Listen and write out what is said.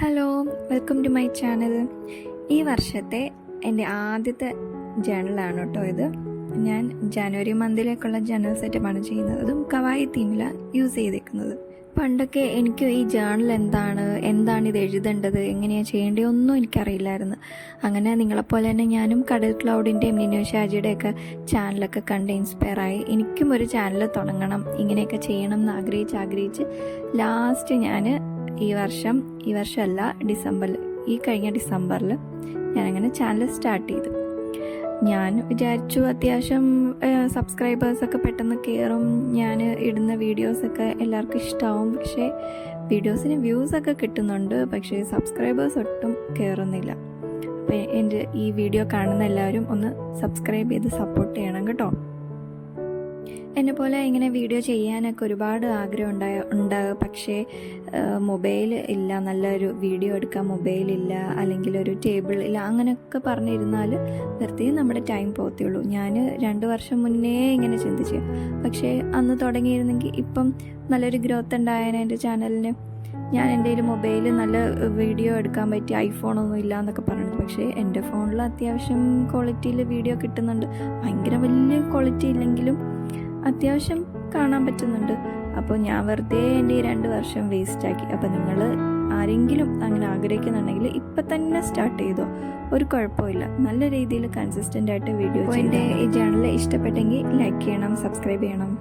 Hello, welcome to my channel. ഈ വർഷത്തെ എൻ്റെ ആദ്യത്തെ ജേണലാണ് കേട്ടോ ഇത്. ഞാൻ ജനുവരി മന്തിലേക്കുള്ള ജേണൽ സെറ്റപ്പാണ് ചെയ്യുന്നത്. അതും കവായി തീമിലാണ് യൂസ് ചെയ്തേക്കുന്നത്. പണ്ടൊക്കെ എനിക്ക് ഈ ജേണൽ എന്താണ് ഇത് എഴുതേണ്ടത്, എങ്ങനെയാണ് ചെയ്യേണ്ടത് ഒന്നും എനിക്കറിയില്ലായിരുന്നു. അങ്ങനെ നിങ്ങളെപ്പോലെ തന്നെ ഞാനും കടൽ ക്ലൗഡിൻ്റെയും നിനോ ഷാജിയുടെയൊക്കെ ചാനലൊക്കെ കണ്ട് ഇൻസ്പയറായി എനിക്കും ഒരു ചാനൽ തുടങ്ങണം, ഇങ്ങനെയൊക്കെ ചെയ്യണം എന്ന് ആഗ്രഹിച്ച് ലാസ്റ്റ് ഞാൻ ഈ വർഷമല്ല കഴിഞ്ഞ ഡിസംബറിൽ ഞാനങ്ങനെ ചാനൽ സ്റ്റാർട്ട് ചെയ്തു. ഞാൻ വിചാരിച്ചു അത്യാവശ്യം സബ്സ്ക്രൈബേഴ്സൊക്കെ പെട്ടെന്ന് കയറും, ഞാൻ ഇടുന്ന വീഡിയോസൊക്കെ എല്ലാവർക്കും ഇഷ്ടമാവും. പക്ഷേ വീഡിയോസിന് വ്യൂസൊക്കെ കിട്ടുന്നുണ്ട്, പക്ഷേ സബ്സ്ക്രൈബേഴ്സ് ഒട്ടും കയറുന്നില്ല. അപ്പോൾ എൻ്റെ ഈ വീഡിയോ കാണുന്ന എല്ലാവരും ഒന്ന് സബ്സ്ക്രൈബ് ചെയ്ത് സപ്പോർട്ട് ചെയ്യണം കേട്ടോ. എന്നെപ്പോലെ ഇങ്ങനെ വീഡിയോ ചെയ്യാനൊക്കെ ഒരുപാട് ആഗ്രഹം ഉണ്ടാകും. പക്ഷേ മൊബൈൽ ഇല്ല, നല്ലൊരു വീഡിയോ എടുക്കാൻ മൊബൈലില്ല, അല്ലെങ്കിൽ ഒരു ടേബിൾ ഇല്ല, അങ്ങനെയൊക്കെ പറഞ്ഞിരുന്നാൽ വെറുതെ നമ്മുടെ ടൈം പോകത്തുള്ളൂ. ഞാൻ 2 വർഷം മുന്നേ ഇങ്ങനെ ചിന്തിച്ചു. പക്ഷേ അന്ന് തുടങ്ങിയിരുന്നെങ്കിൽ ഇപ്പം നല്ലൊരു ഗ്രോത്ത് ഉണ്ടായേനെ എൻ്റെ ചാനലിന്. ഞാൻ എൻ്റെ ഒരു മൊബൈൽ നല്ല വീഡിയോ എടുക്കാൻ പറ്റിയ ഐഫോണൊന്നും ഇല്ല എന്നൊക്കെ പറഞ്ഞത്. പക്ഷേ എൻ്റെ ഫോണിൽ അത്യാവശ്യം ക്വാളിറ്റിയിൽ വീഡിയോ കിട്ടുന്നുണ്ട്. ഭയങ്കര വലിയ ക്വാളിറ്റി ഇല്ലെങ്കിലും അത്യാവശ്യം കാണാൻ പറ്റുന്നുണ്ട്. അപ്പോൾ ഞാൻ വെറുതെ എൻ്റെ ഈ 2 വർഷം വേസ്റ്റാക്കി. അപ്പോൾ നിങ്ങൾ ആരെങ്കിലും അങ്ങനെ ആഗ്രഹിക്കുന്നുണ്ടെങ്കിൽ ഇപ്പം തന്നെ സ്റ്റാർട്ട് ചെയ്തോ, ഒരു കുഴപ്പമില്ല. നല്ല രീതിയിൽ കൺസിസ്റ്റൻ്റ് ആയിട്ട് വീഡിയോ. എൻ്റെ ഈ ചാനൽ ഇഷ്ടപ്പെട്ടെങ്കിൽ ലൈക്ക് ചെയ്യണം, സബ്സ്ക്രൈബ് ചെയ്യണം.